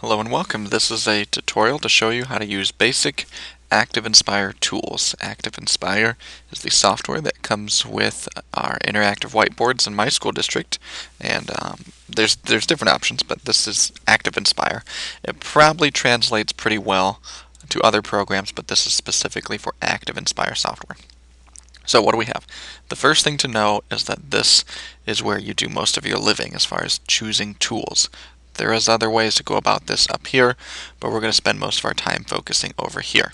Hello and welcome. This is a tutorial to show you how to use basic ActivInspire tools. ActivInspire is the software that comes with our interactive whiteboards in my school district, and there's different options, but this is ActivInspire. It probably translates pretty well to other programs, but this is specifically for ActivInspire software. So what do we have? The first thing to know is that this is where you do most of your living as far as choosing tools. There is other ways to go about this up here, but we're going to spend most of our time focusing over here.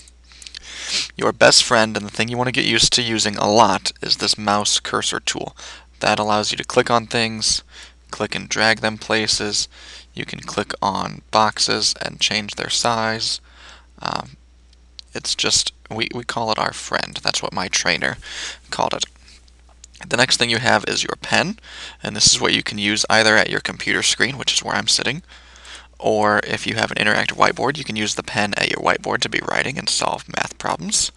Your best friend and the thing you want to get used to using a lot is this mouse cursor tool. That allows you to click on things, click and drag them places. You can click on boxes and change their size. It's just, we call it our friend. That's what my trainer called it. The next thing you have is your pen, and this is what you can use either at your computer screen, which is where I'm sitting, or if you have an interactive whiteboard, you can use the pen at your whiteboard to be writing and solve math problems,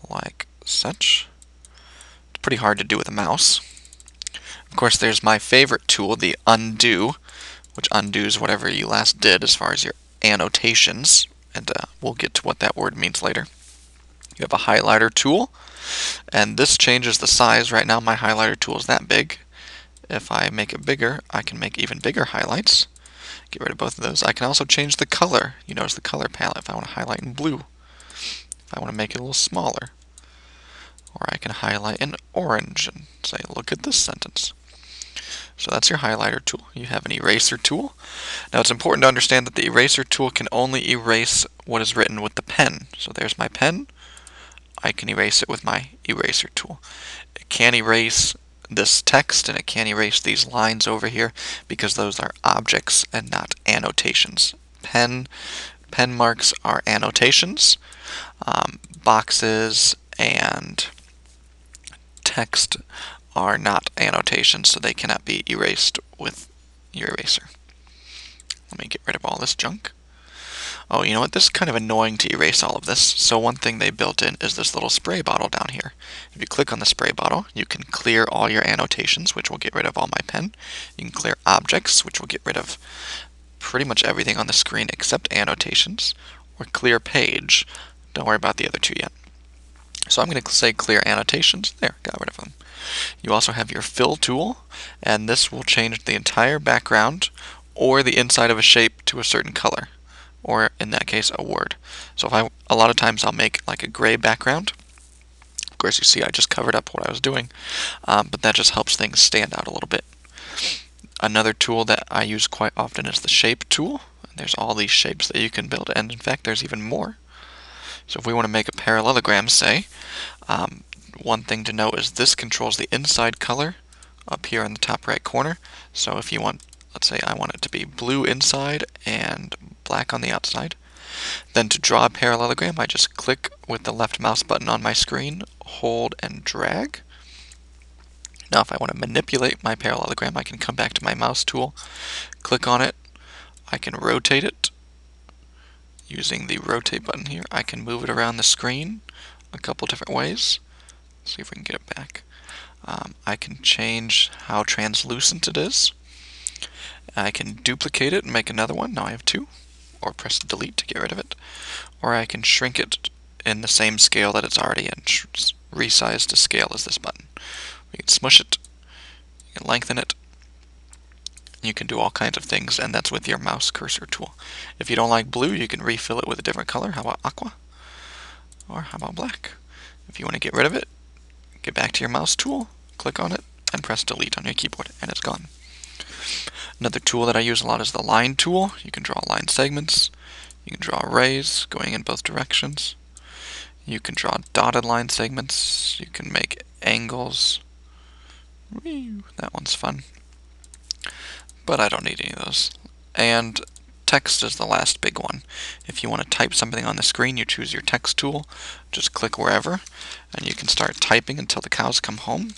like such. It's pretty hard to do with a mouse. Of course, there's my favorite tool, the undo, which undoes whatever you last did as far as your annotations, and we'll get to what that word means later. You have a highlighter tool, and this changes the size. Right now my highlighter tool is that big. If I make it bigger, I can make even bigger highlights. Get rid of both of those. I can also change the color. You notice the color palette if I want to highlight in blue. If I want to make it a little smaller. Or I can highlight in orange and say, look at this sentence. So that's your highlighter tool. You have an eraser tool. Now it's important to understand that the eraser tool can only erase what is written with the pen. So there's my pen. I can erase it with my eraser tool. It can't erase this text, and it can't erase these lines over here because those are objects and not annotations. Pen marks are annotations. Boxes and text are not annotations, so they cannot be erased with your eraser. Let me get rid of all this junk. Oh, you know what? This is kind of annoying to erase all of this. So one thing they built in is this little spray bottle down here. If you click on the spray bottle, you can clear all your annotations, which will get rid of all my pen. You can clear objects, which will get rid of pretty much everything on the screen except annotations. Or clear page. Don't worry about the other two yet. So I'm going to say clear annotations. There, got rid of them. You also have your fill tool, and this will change the entire background or the inside of a shape to a certain color, or in that case a word. So a lot of times I'll make like a gray background. Of course you see I just covered up what I was doing, but that just helps things stand out a little bit. Another tool that I use quite often is the shape tool. There's all these shapes that you can build, and in fact there's even more. So if we want to make a parallelogram, say, one thing to note is this controls the inside color up here in the top right corner. So if you want, let's say I want it to be blue inside and black on the outside. Then to draw a parallelogram, I just click with the left mouse button on my screen, hold and drag. Now if I want to manipulate my parallelogram, I can come back to my mouse tool, click on it, I can rotate it. Using the rotate button here, I can move it around the screen a couple different ways. Let's see if we can get it back. I can change how translucent it is. I can duplicate it and make another one. Now I have two. Or press delete to get rid of it. Or I can shrink it in the same scale that it's already in. Resize to scale as this button. We can smush it. You can lengthen it. You can do all kinds of things, and that's with your mouse cursor tool. If you don't like blue, you can refill it with a different color. How about aqua? Or how about black? If you want to get rid of it, get back to your mouse tool, click on it, and press delete on your keyboard, and it's gone. Another tool that I use a lot is the line tool. You can draw line segments. You can draw arrays going in both directions. You can draw dotted line segments. You can make angles. That one's fun. But I don't need any of those. And text is the last big one. If you want to type something on the screen, you choose your text tool. Just click wherever, and you can start typing until the cows come home.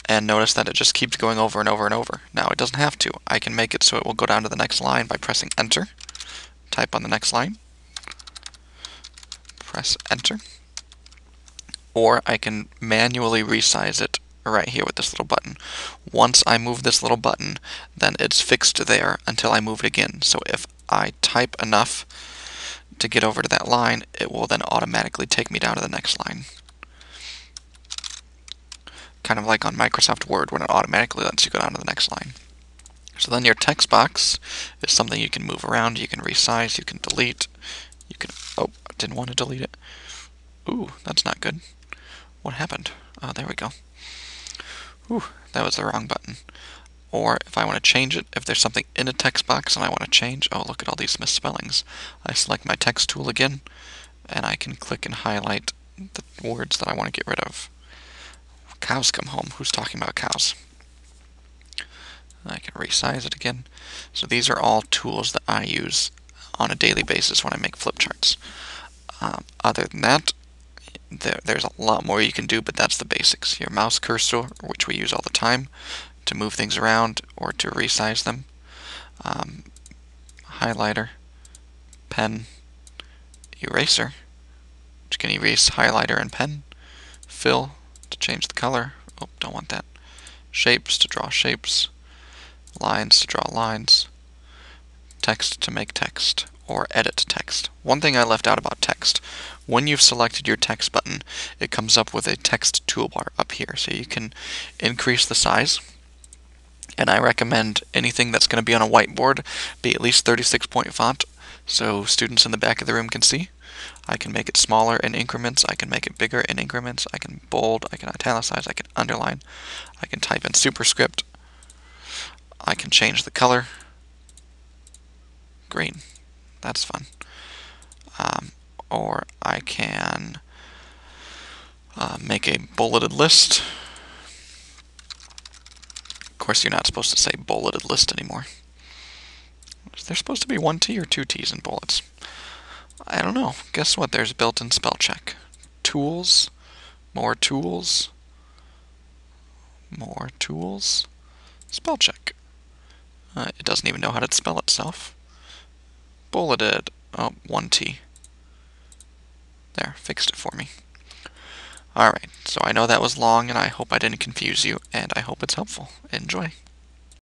And notice that it just keeps going over and over and over. Now it doesn't have to. I can make it so it will go down to the next line by pressing enter. Type on the next line. Press enter. Or I can manually resize it right here with this little button. Once I move this little button, then it's fixed there until I move it again. So if I type enough to get over to that line, it will then automatically take me down to the next line. Kind of like on Microsoft Word when it automatically lets you go down to the next line. So then your text box is something you can move around, you can resize, you can delete, you can, oh, I didn't want to delete it. Ooh, that's not good. What happened? Oh, there we go. Ooh, that was the wrong button. Or if I want to change it, if there's something in a text box and I want to change, oh, look at all these misspellings. I select my text tool again, and I can click and highlight the words that I want to get rid of. Cows come home. Who's talking about cows? I can resize it again. So these are all tools that I use on a daily basis when I make flip charts. Other than that, there's a lot more you can do, but that's the basics. Your mouse cursor, which we use all the time to move things around or to resize them. Highlighter, pen, eraser, which can erase highlighter and pen. Fill to change the color. Oh, don't want that. Shapes to draw shapes. Lines to draw lines. Text to make text or edit text. One thing I left out about text, when you've selected your text button, it comes up with a text toolbar up here. So you can increase the size, and I recommend anything that's going to be on a whiteboard be at least 36-point font so students in the back of the room can see. I can make it smaller in increments, I can make it bigger in increments, I can bold, I can italicize, I can underline, I can type in superscript, I can change the color. Green. That's fun. Or I can make a bulleted list. Of course, you're not supposed to say bulleted list anymore. Is there supposed to be one T or two T's in bullets? I don't know. Guess what? There's a built-in spell check. Tools, more tools, more tools, spell check. It doesn't even know how to spell itself. Bulleted. Oh, one T. There, fixed it for me. Alright, so I know that was long, and I hope I didn't confuse you, and I hope it's helpful. Enjoy.